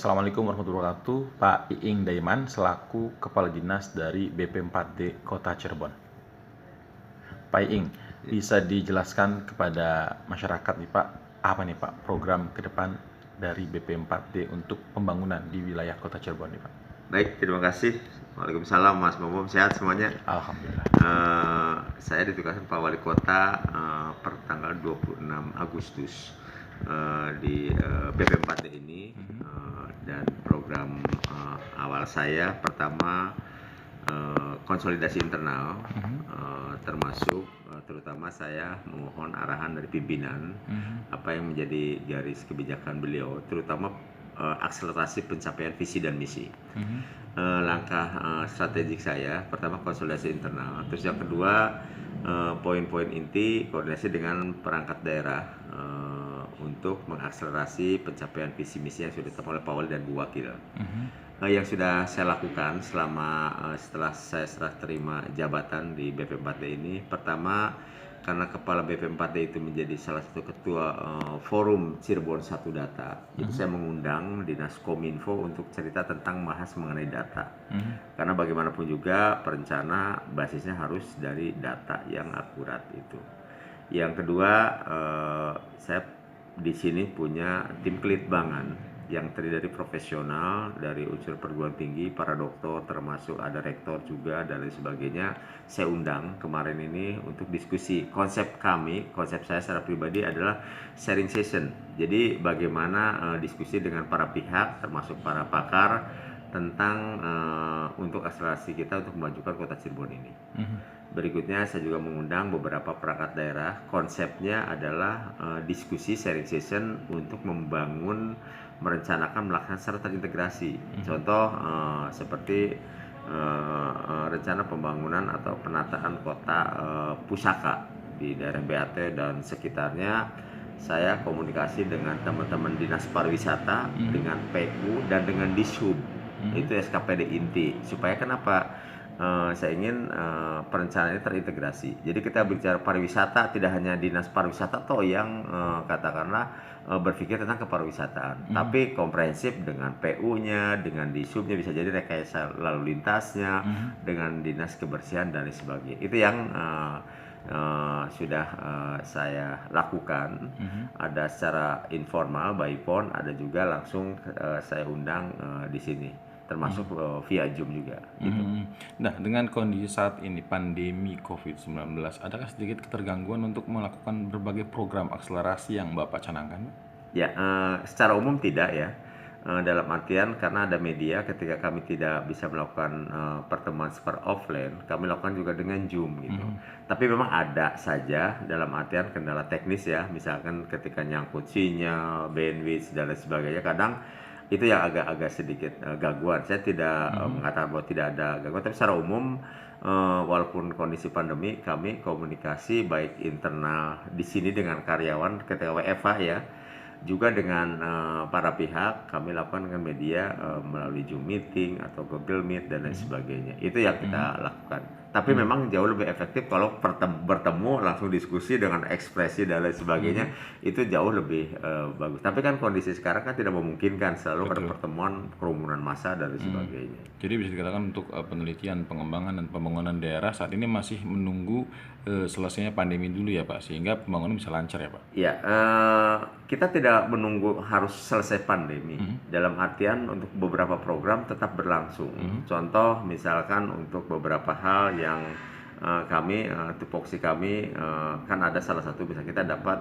Assalamualaikum warahmatullahi wabarakatuh, Pak Iing Daiman selaku Kepala Dinas dari BP4D Kota Cirebon. Pak Iing, bisa dijelaskan kepada masyarakat nih Pak, apa nih Pak program ke depan dari BP4D untuk pembangunan di wilayah Kota Cirebon nih Pak? Baik, terima kasih. Waalaikumsalam Mas Momom, sehat semuanya. Alhamdulillah. Saya ditugaskan Pak Wali Kota per tanggal 26 Agustus di BP4D ini. Dan program awal saya pertama konsolidasi internal, termasuk terutama saya memohon arahan dari pimpinan apa yang menjadi garis kebijakan beliau, terutama akselerasi pencapaian visi dan misi. Langkah strategik saya pertama konsolidasi internal, terus yang kedua poin-poin inti koordinasi dengan perangkat daerah untuk mengakselerasi pencapaian visi misi yang sudah ditetapkan oleh Pak Wali dan Bu Wakil. Yang sudah saya lakukan selama setelah saya serah terima jabatan di BP4D ini, pertama karena kepala BP4D itu menjadi salah satu ketua forum Cirebon Satu Data, jadi saya mengundang Dinas Kominfo untuk cerita tentang bahas mengenai data. Karena bagaimanapun juga perencana basisnya harus dari data yang akurat itu. Yang kedua, saya di sini punya tim kelitbangan yang terdiri dari profesional, dari unsur perguruan tinggi, para dokter, termasuk ada rektor juga dan lain sebagainya. Saya undang kemarin ini untuk diskusi. Konsep saya secara pribadi adalah sharing session. Jadi bagaimana diskusi dengan para pihak, termasuk para pakar, tentang untuk akselerasi kita untuk memajukan kota Cirebon ini. Berikutnya saya juga mengundang beberapa perangkat daerah. Konsepnya adalah diskusi sharing session untuk membangun, merencanakan, melaksanakan secara terintegrasi. Contoh seperti rencana pembangunan atau penataan kota Pusaka di daerah BAT dan sekitarnya. Saya komunikasi dengan teman-teman Dinas Pariwisata, dengan PU dan dengan Dishub. Itu SKPD inti. Supaya kenapa? Saya ingin perencanaannya terintegrasi. Jadi kita bicara pariwisata, tidak hanya Dinas Pariwisata toh yang katakanlah berpikir tentang kepariwisataan, tapi komprehensif dengan PU-nya, dengan Disubnya, bisa jadi rekayasa lalu lintasnya, dengan Dinas Kebersihan dan lain sebagainya. Itu yang sudah saya lakukan. Ada secara informal by phone, ada juga langsung saya undang di sini, termasuk via Zoom juga. Gitu. Nah, dengan kondisi saat ini pandemi COVID-19, adakah sedikit ketergangguan untuk melakukan berbagai program akselerasi yang Bapak canangkan? Ya, secara umum tidak ya. Dalam artian karena ada media, ketika kami tidak bisa melakukan pertemuan secara offline, kami lakukan juga dengan Zoom gitu. Tapi memang ada saja dalam artian kendala teknis ya, misalkan ketika nyangkut sinyal, bandwidth dan lain sebagainya, kadang itu yang agak sedikit gangguan. Saya tidak mengatakan bahwa tidak ada gangguan, tapi secara umum walaupun kondisi pandemi, kami komunikasi baik internal di sini dengan karyawan ketika WFH ya, juga dengan para pihak kami lakukan dengan media melalui Zoom meeting atau Google Meet dan lain sebagainya. Itu yang kita lakukan. Tapi memang jauh lebih efektif kalau bertemu langsung diskusi dengan ekspresi dan lain sebagainya. Itu jauh lebih bagus. Tapi kan kondisi sekarang kan tidak memungkinkan, selalu ada pertemuan, kerumunan massa dan lain sebagainya. Jadi bisa dikatakan untuk penelitian, pengembangan dan pembangunan daerah saat ini masih menunggu selesainya pandemi dulu ya Pak, sehingga pembangunan bisa lancar ya Pak? Ya, kita tidak menunggu harus selesai pandemi. Dalam artian untuk beberapa program tetap berlangsung. Contoh misalkan untuk beberapa hal yang kami, tupoksi kami, kan ada salah satu bisa kita dapat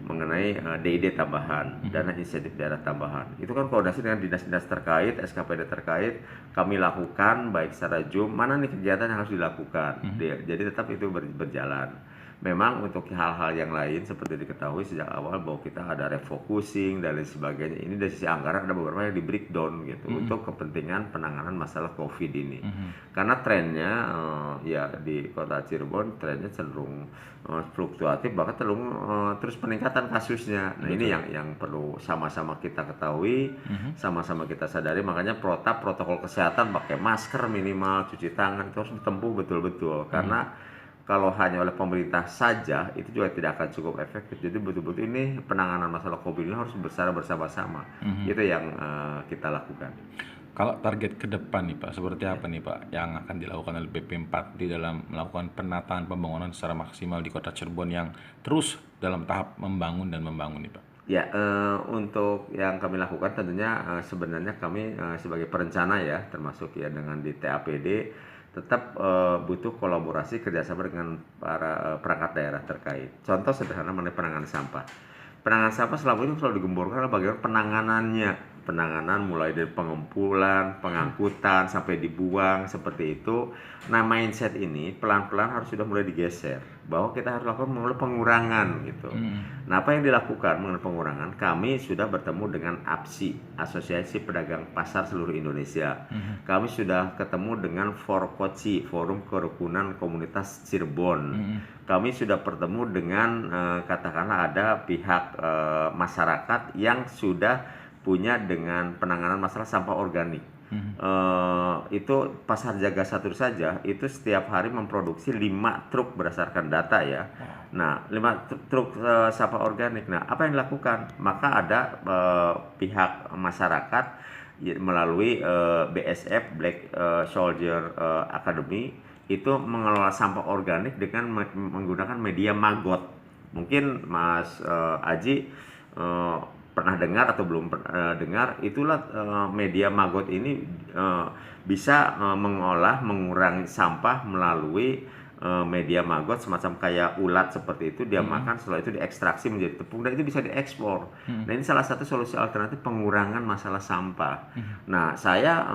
mengenai DID tambahan, dana insentif daerah tambahan. Itu kan koordinasi dengan dinas-dinas terkait, SKPD terkait, kami lakukan baik secara Zoom, mana nih kegiatan yang harus dilakukan. Jadi tetap itu berjalan. Memang untuk hal-hal yang lain seperti diketahui sejak awal bahwa kita ada refocusing dan lain sebagainya. Ini dari sisi anggaran ada beberapa yang di breakdown gitu untuk kepentingan penanganan masalah COVID ini. Karena trennya ya di kota Cirebon trennya cenderung fluktuatif, bahkan terus peningkatan kasusnya. Nah ini yang perlu sama-sama kita ketahui, sama-sama kita sadari. Makanya protokol kesehatan pakai masker minimal, cuci tangan itu harus ditempuh betul-betul. Karena kalau hanya oleh pemerintah saja itu juga tidak akan cukup efektif. Jadi betul-betul ini penanganan masalah COVID ini harus bersama bersama-sama. Itu yang kita lakukan. Kalau target ke depan nih Pak, seperti apa nih Pak yang akan dilakukan oleh BP4 di dalam melakukan penataan pembangunan secara maksimal di Kota Cirebon yang terus dalam tahap membangun nih Pak? Ya, untuk yang kami lakukan tentunya sebenarnya kami sebagai perencana ya, termasuk ya dengan di TAPD, tetap butuh kolaborasi kerjasama dengan para perangkat daerah terkait. Contoh sederhana mengenai penanganan sampah. Penanganan sampah selama ini selalu digemborkan adalah bagaimana penanganannya. Penanganan mulai dari pengumpulan, pengangkutan, sampai dibuang, seperti itu. Nah, mindset ini pelan-pelan harus sudah mulai digeser. Bahwa kita harus lakukan mulai pengurangan gitu. Nah, apa yang dilakukan mengenai pengurangan? Kami sudah bertemu dengan APSI, Asosiasi Pedagang Pasar Seluruh Indonesia. Kami sudah ketemu dengan Forkoci, Forum Kerukunan Komunitas Cirebon. Kami sudah bertemu dengan katakanlah ada pihak masyarakat yang sudah punya dengan penanganan masalah sampah organik. Itu Pasar Jaga Satu saja itu setiap hari memproduksi 5 truk berdasarkan data ya. Nah, 5 truk sampah organik. Nah, apa yang dilakukan? Maka ada pihak masyarakat melalui BSF Black Soldier Academy itu mengelola sampah organik dengan menggunakan media maggot. Mungkin Mas Aji pernah dengar atau belum pernah dengar, itulah media maggot ini bisa mengurangi sampah melalui media maggot semacam kayak ulat seperti itu, dia makan, setelah itu diekstraksi menjadi tepung dan itu bisa diekspor. Nah, ini salah satu solusi alternatif pengurangan masalah sampah. Nah, saya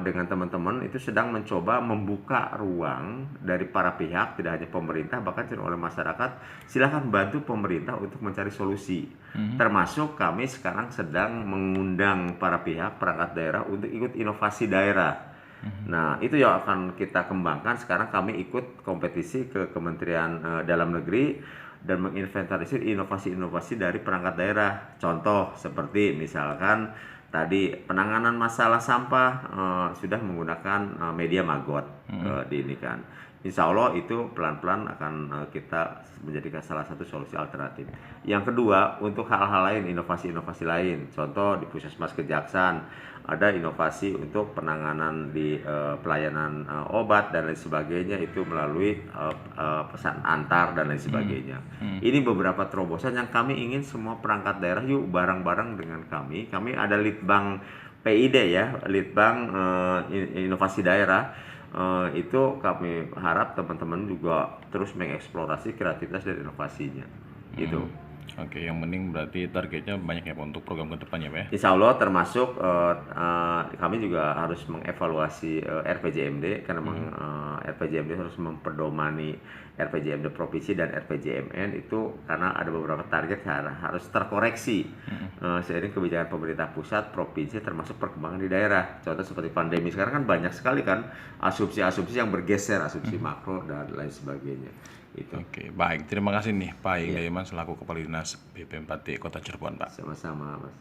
dengan teman-teman itu sedang mencoba membuka ruang dari para pihak, tidak hanya pemerintah, bahkan oleh masyarakat. Silahkan bantu pemerintah untuk mencari solusi. Termasuk kami sekarang sedang mengundang para pihak perangkat daerah untuk ikut inovasi daerah. Nah, itu yang akan kita kembangkan. Sekarang kami ikut kompetisi ke Kementerian Dalam Negeri dan menginventarisir inovasi-inovasi dari perangkat daerah. Contoh seperti misalkan tadi penanganan masalah sampah sudah menggunakan media maggot diinikan. Insya Allah itu pelan-pelan akan kita menjadikan salah satu solusi alternatif. Yang kedua, untuk hal-hal lain, inovasi-inovasi lain. Contoh di Puskesmas Kejaksaan ada inovasi untuk penanganan di pelayanan obat dan lain sebagainya, itu melalui pesan antar dan lain sebagainya. Ini beberapa terobosan yang kami ingin semua perangkat daerah yuk bareng-bareng dengan kami. Kami ada Litbang PID ya, Litbang Inovasi Daerah. Itu kami harap teman-teman juga terus mengeksplorasi kreativitas dan inovasinya gitu. Oke, yang penting berarti targetnya banyak ya Pak untuk program ke depannya Pak ya? Insya Allah termasuk kami juga harus mengevaluasi RPJMD karena RPJMD harus memperdomani RPJMD Provinsi dan RPJMN itu karena ada beberapa target harus terkoreksi seiring kebijakan pemerintah pusat, provinsi, termasuk perkembangan di daerah. Contoh seperti pandemi sekarang kan banyak sekali kan asumsi-asumsi yang bergeser, asumsi makro dan lain sebagainya. Itu. Oke, baik. Terima kasih nih Pak Iing Daiman selaku Kepala Dinas BP4D Kota Cirebon Pak. Sama-sama Mas.